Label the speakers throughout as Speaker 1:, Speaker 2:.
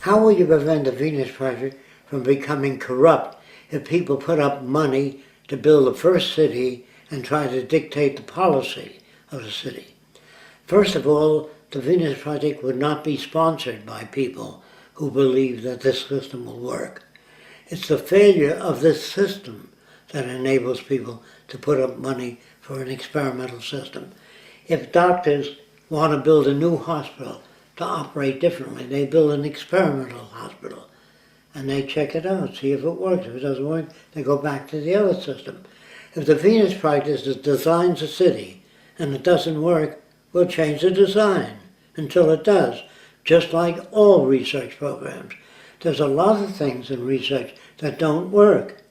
Speaker 1: How will you prevent the Venus Project from becoming corrupt if people put up money to build the first city and try to dictate the policy of the city? First of all, the Venus Project would not be sponsored by people who believe that this system will work. It's the failure of this system that enables people to put up money for an experimental system. If doctors want to build a new hospital to operate differently, they build an experimental hospital and they check it out, see if it works. If it doesn't work, they go back to the other system. If the Venus Project designs a city and it doesn't work, we'll change the design until it does, just like all research programs. There's a lot of things in research that don't work.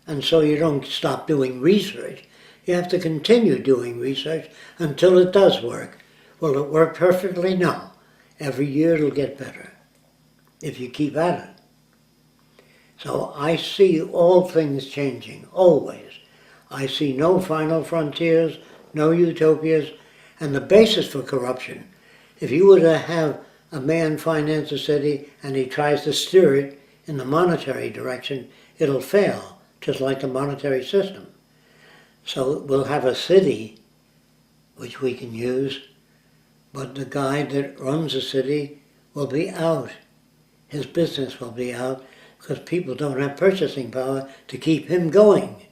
Speaker 1: And so you don't stop doing research. You have to continue doing research until it does work. Will it work perfectly? No. Every year it'll get better if you keep at it. So I see all things changing, always. I see no final frontiers, no utopias, and the basis for corruption. If you were to have a man finance a city and he tries to steer it in the monetary direction, it'll fail, just like the monetary system. So we'll have a city which we can use, but the guy that runs the city will be out. His business will be out because people don't have purchasing power to keep him going.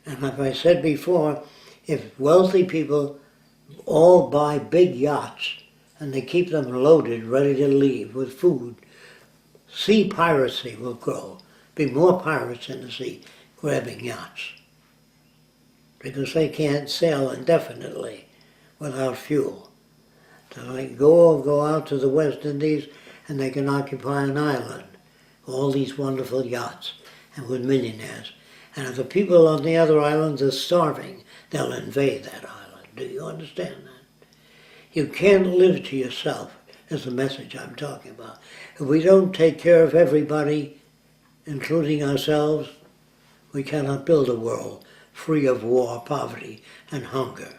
Speaker 1: And like I said before, if wealthy people all buy big yachts and they keep them loaded, ready to leave with food, sea piracy will grow. Be more pirates in the sea grabbing yachts because they can't sail indefinitely without fuel. So they go out to the West Indies and they can occupy an island, all these wonderful yachts and with millionaires. And if the people on the other islands are starving, they'll invade that island. Do you understand that? You can't live to yourself, is the message I'm talking about. If we don't take care of everybody, including ourselves, we cannot build a world free of war, poverty, and hunger.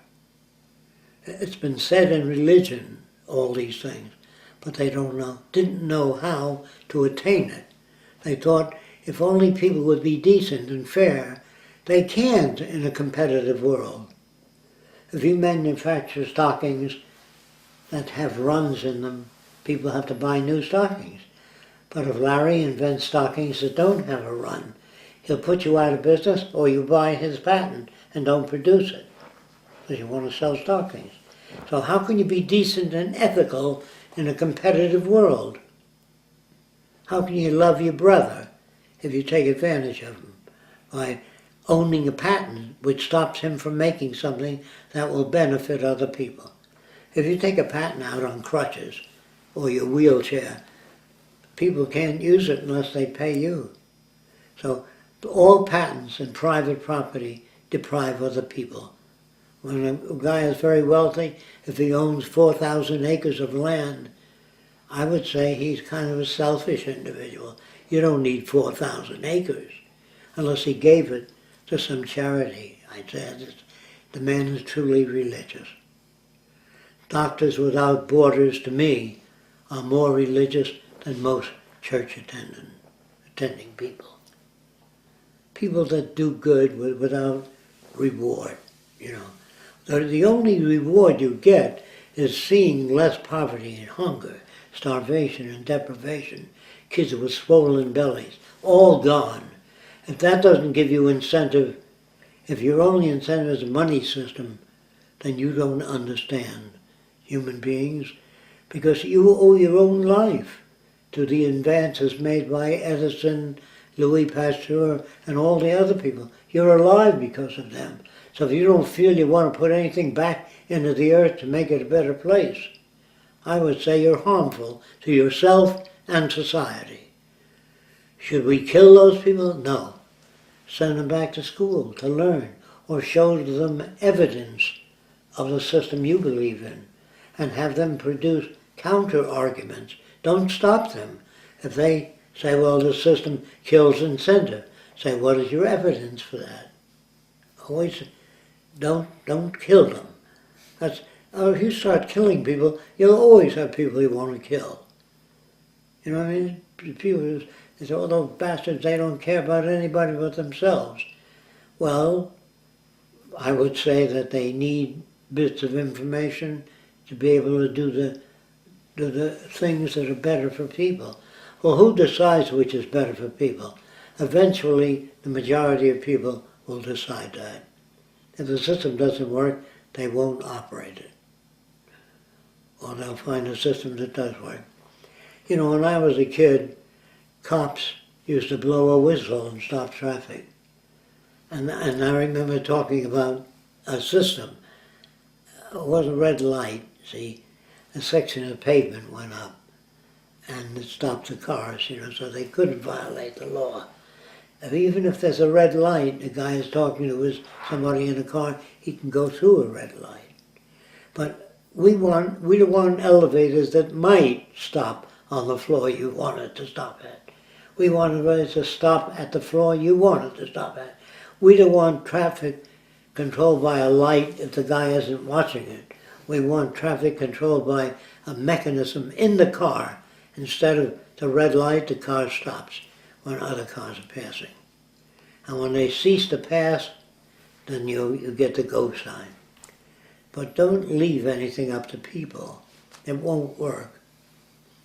Speaker 1: It's been said in religion, all these things, but they didn't know how to attain it. They thought if only people would be decent and fair, they can't in a competitive world. If you manufacture stockings that have runs in them, people have to buy new stockings. But if Larry invents stockings that don't have a run, he'll put you out of business or you buy his patent and don't produce it because you want to sell stockings. So how can you be decent and ethical in a competitive world? How can you love your brother if you take advantage of him by owning a patent which stops him from making something that will benefit other people? If you take a patent out on crutches or your wheelchair, people can't use it unless they pay you. So all patents and private property deprive other people. When a guy is very wealthy, if he owns 4,000 acres of land, I would say he's kind of a selfish individual. You don't need 4,000 acres unless he gave it to some charity. I'd say the man is truly religious. Doctors Without Borders, to me, are more religious than most church attending people. People that do good without reward, you know. The only reward you get is seeing less poverty and hunger, starvation and deprivation, kids with swollen bellies, all gone. If that doesn't give you incentive, if your only incentive is a money system, then you don't understand human beings, because you owe your own life to the advances made by Edison, Louis Pasteur, and all the other people. You're alive because of them. So if you don't feel you want to put anything back into the earth to make it a better place, I would say you're harmful to yourself and society. Should we kill those people? No. Send them back to school to learn, or show them evidence of the system you believe in, and have them produce counter-arguments. Don't stop them. If they say, well, the system kills incentive, say, what is your evidence for that? Always don't kill them. If you start killing people, you'll always have people you want to kill. You know what I mean? People say, oh, those bastards, they don't care about anybody but themselves. Well, I would say that they need bits of information to be able to do the things that are better for people. Well, who decides which is better for people? Eventually, the majority of people will decide that. If the system doesn't work, they won't operate it. Or they'll find a system that does work. You know, when I was a kid, cops used to blow a whistle and stop traffic. And I remember talking about a system. It was a red light, see. A section of pavement went up and it stopped the cars, you know, so they couldn't violate the law. Even if there's a red light, the guy is talking to somebody in a car, he can go through a red light. But we don't want elevators that might stop on the floor you want it to stop at. We want it to stop at the floor you want it to stop at. We don't want traffic controlled by a light if the guy isn't watching it. We want traffic controlled by a mechanism in the car. Instead of the red light, the car stops when other cars are passing. And when they cease to pass, then you get the go sign. But don't leave anything up to people. It won't work.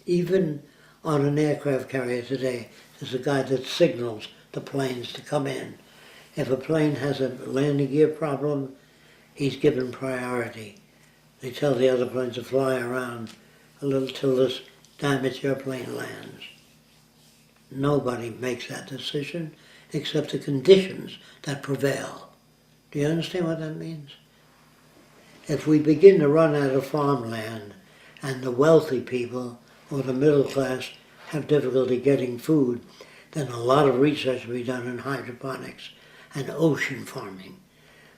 Speaker 1: Even on an aircraft carrier today, there's a guy that signals the planes to come in. If a plane has a landing gear problem, he's given priority. They tell the other planes to fly around a little till this damaged airplane lands. Nobody makes that decision except the conditions that prevail. Do you understand what that means? If we begin to run out of farmland and the wealthy people or the middle class have difficulty getting food, then a lot of research will be done in hydroponics and ocean farming.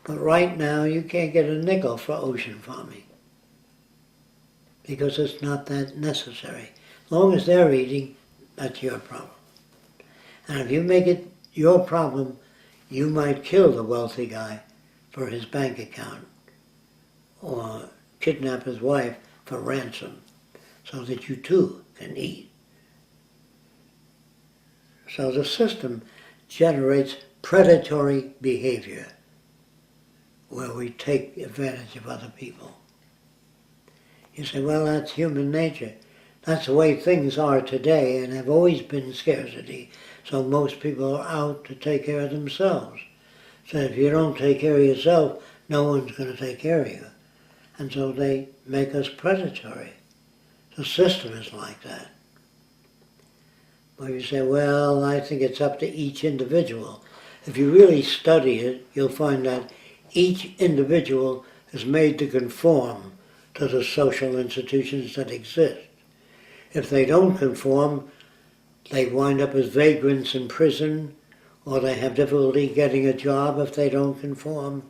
Speaker 1: But right now you can't get a nickel for ocean farming because it's not that necessary. As long as they're eating, that's your problem. And if you make it your problem, you might kill the wealthy guy for his bank account or kidnap his wife for ransom so that you too can eat. So the system generates predatory behavior where we take advantage of other people. You say, well, that's human nature. That's the way things are today and have always been scarcity. So most people are out to take care of themselves. So if you don't take care of yourself, no one's going to take care of you. And so they make us predatory. The system is like that. But you say, well, I think it's up to each individual. If you really study it, you'll find that each individual is made to conform to the social institutions that exist. If they don't conform, they wind up as vagrants in prison, or they have difficulty getting a job if they don't conform.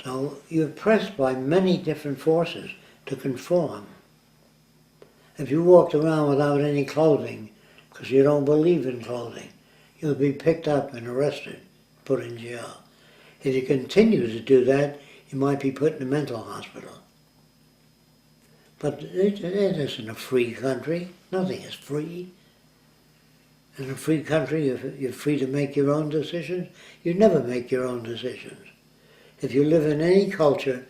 Speaker 1: So you're pressed by many different forces to conform. If you walked around without any clothing, because you don't believe in clothing, you'll be picked up and arrested, put in jail. If you continue to do that, you might be put in a mental hospital. But it isn't a free country. Nothing is free. In a free country, you're free to make your own decisions. You never make your own decisions. If you live in any culture,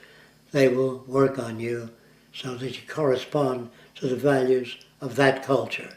Speaker 1: they will work on you so that you correspond to the values of that culture.